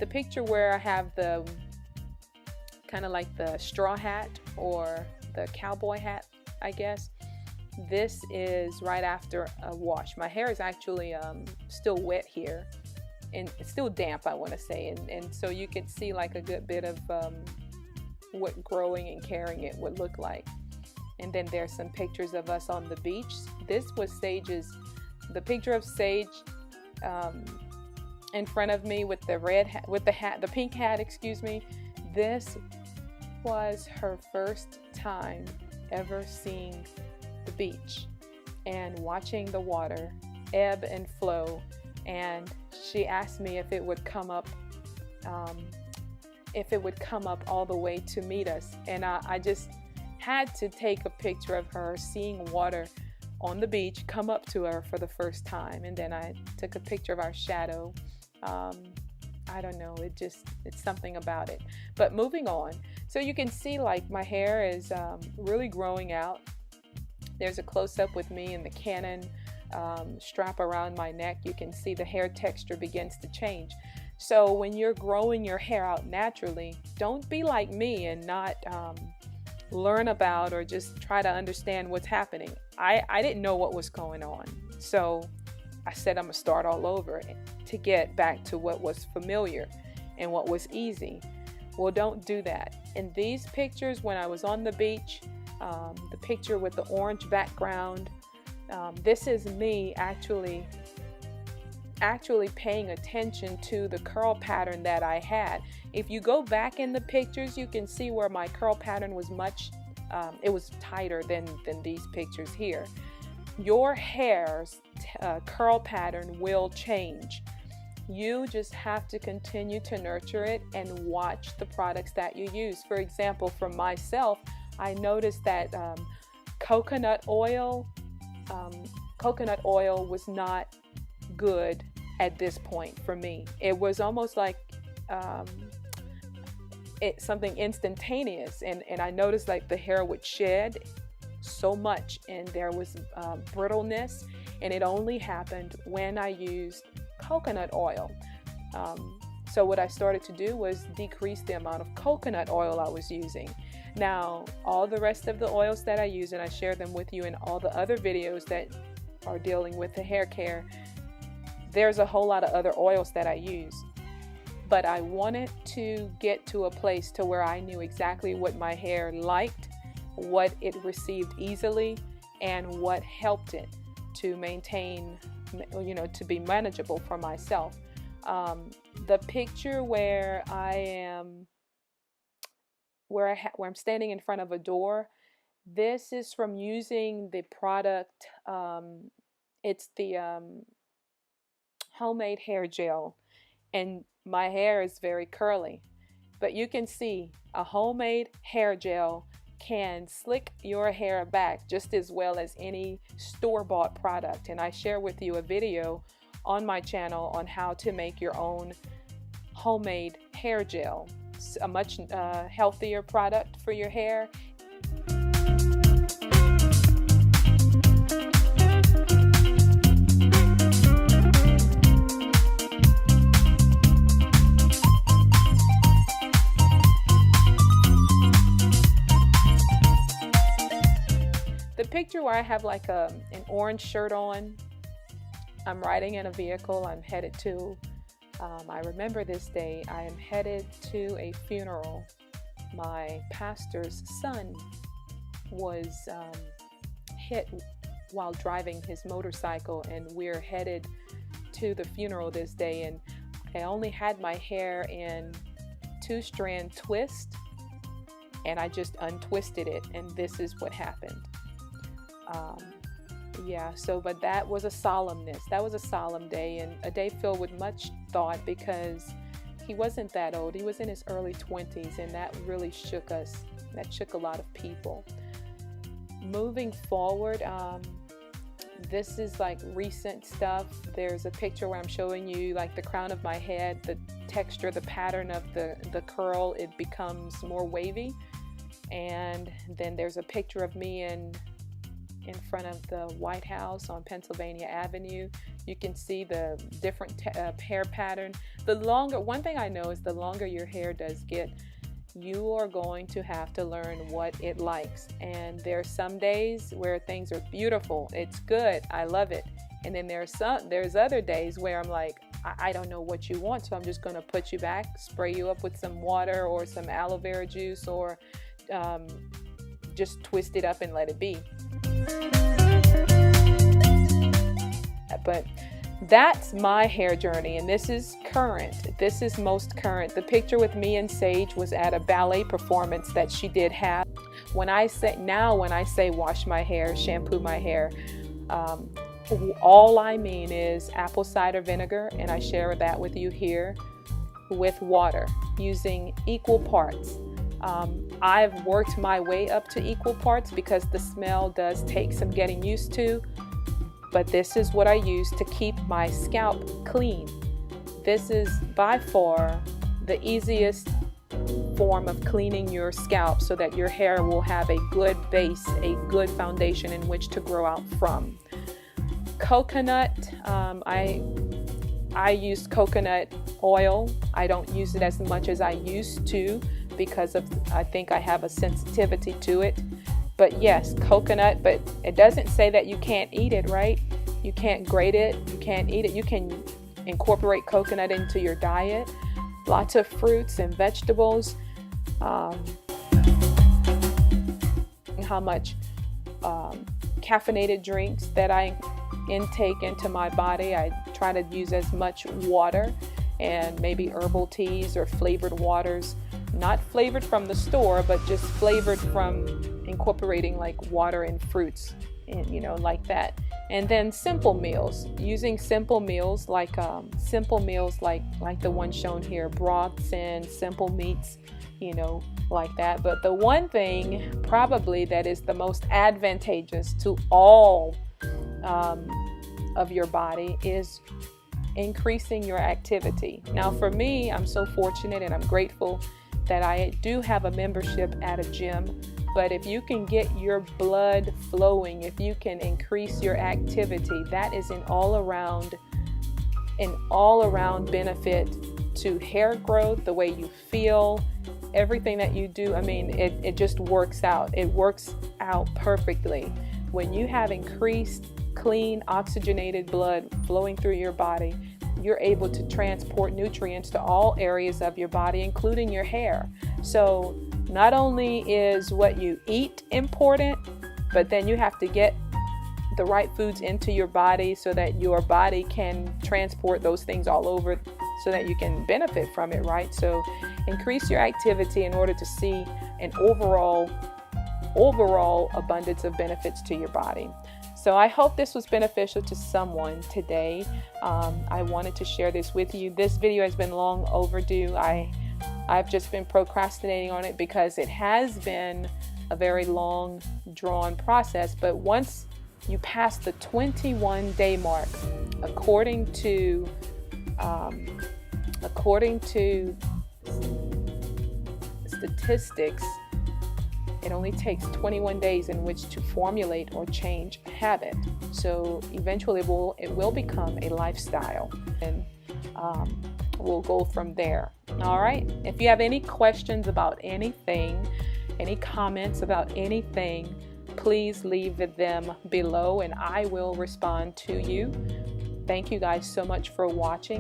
the picture where I have the kind of like the straw hat or the cowboy hat, I guess, this is right after a wash. My hair is actually still wet here, and it's still damp, I want to say, and so you can see like a good bit of what growing and caring it would look like. And then there's some pictures of us on the beach. This was Sage's, the picture of Sage in front of me with the red hat, with the pink hat, excuse me. This was her first time ever seeing the beach and watching the water ebb and flow. And she asked me if it would come up, all the way to meet us. And I just had to take a picture of her seeing water on the beach come up to her for the first time. And then I took a picture of our shadow. I don't know, it's something about it. But moving on, so you can see like my hair is really growing out. There's a close-up with me in the Canon strap around my neck. You can see the hair texture begins to change. So when you're growing your hair out naturally, don't be like me and not learn about or just try to understand what's happening. I didn't know what was going on. So I said I'm gonna start all over to get back to what was familiar and what was easy. Well, don't do that. In these pictures, when I was on the beach, the picture with the orange background, this is me actually paying attention to the curl pattern that I had. If you go back in the pictures, you can see where my curl pattern was much, it was tighter than these pictures here. Your hair's curl pattern will change. You just have to continue to nurture it and watch the products that you use. For example, for myself, I noticed that coconut oil was not good at this point for me. It was almost like it's something instantaneous, and I noticed like the hair would shed so much, and there was brittleness, and it only happened when I used coconut oil. So what I started to do was decrease the amount of coconut oil I was using. Now, all the rest of the oils that I use, and I share them with you in all the other videos that are dealing with the hair care, there's a whole lot of other oils that I use. But I wanted to get to a place to where I knew exactly what my hair liked, what it received easily, and what helped it to maintain, to be manageable for myself. The picture where I'm standing in front of a door, this is from using the product. It's the homemade hair gel, and my hair is very curly, but you can see a homemade hair gel can slick your hair back just as well as any store-bought product. And I share with you a video on my channel on how to make your own homemade hair gel. It's a much healthier product for your hair. The picture where I have like an orange shirt on, I'm riding in a vehicle, I'm headed to, I remember this day, I am headed to a funeral. My pastor's son was hit while driving his motorcycle, and we're headed to the funeral this day, and I only had my hair in 2-strand twist, and I just untwisted it, and this is what happened. But that was a solemnness. That was a solemn day, and a day filled with much thought, because he wasn't that old. He was in his early 20s, and that really shook us. That shook a lot of people. Moving forward, this is like recent stuff. There's a picture where I'm showing you like the crown of my head, the texture, the pattern of the curl. It becomes more wavy. And then there's a picture of me in front of the White House on Pennsylvania Avenue. You can see the different hair pattern. The longer, one thing I know is the longer your hair does get, you are going to have to learn what it likes. And there's some days where things are beautiful. It's good. I love it. And then there's other days where I'm like, I don't know what you want, so I'm just going to put you back, spray you up with some water or some aloe vera juice, or just twist it up and let it be. But that's my hair journey, and this is current. This is most current. The picture with me and Sage was at a ballet performance that she did have. When I say wash my hair, shampoo my hair, all I mean is apple cider vinegar, and I share that with you here, with water, using equal parts. I've worked my way up to equal parts because the smell does take some getting used to, but this is what I use to keep my scalp clean. This is by far the easiest form of cleaning your scalp so that your hair will have a good base, a good foundation in which to grow out from. Coconut, I use coconut oil. I don't use it as much as I used to because I think I have a sensitivity to it. But yes, coconut, but it doesn't say that you can't eat it, right? You can't grate it, you can't eat it. You can incorporate coconut into your diet. Lots of fruits and vegetables. How much caffeinated drinks that I intake into my body. I try to use as much water and maybe herbal teas or flavored waters, not flavored from the store, but just flavored from incorporating like water and fruits, and like that. And then simple meals, using simple meals like the one shown here, broths and simple meats, like that. But the one thing probably that is the most advantageous to all of your body is increasing your activity. Now for me, I'm so fortunate and I'm grateful that I do have a membership at a gym. But if you can get your blood flowing, if you can increase your activity, that is an all-around benefit to hair growth, the way you feel, everything that you do. I mean, it just works out. It works out perfectly. When you have increased, clean, oxygenated blood flowing through your body, you're able to transport nutrients to all areas of your body, including your hair. So not only is what you eat important, but then you have to get the right foods into your body so that your body can transport those things all over so that you can benefit from it, right? So increase your activity in order to see an overall abundance of benefits to your body. So I hope this was beneficial to someone today. I wanted to share this with you. This video has been long overdue. I've just been procrastinating on it because it has been a very long, drawn process. But once you pass the 21-day mark, according to statistics, it only takes 21 days in which to formulate or change a habit. So eventually it will become a lifestyle, and we'll go from there. All right. If you have any questions about anything, any comments about anything, please leave them below and I will respond to you. Thank you guys so much for watching.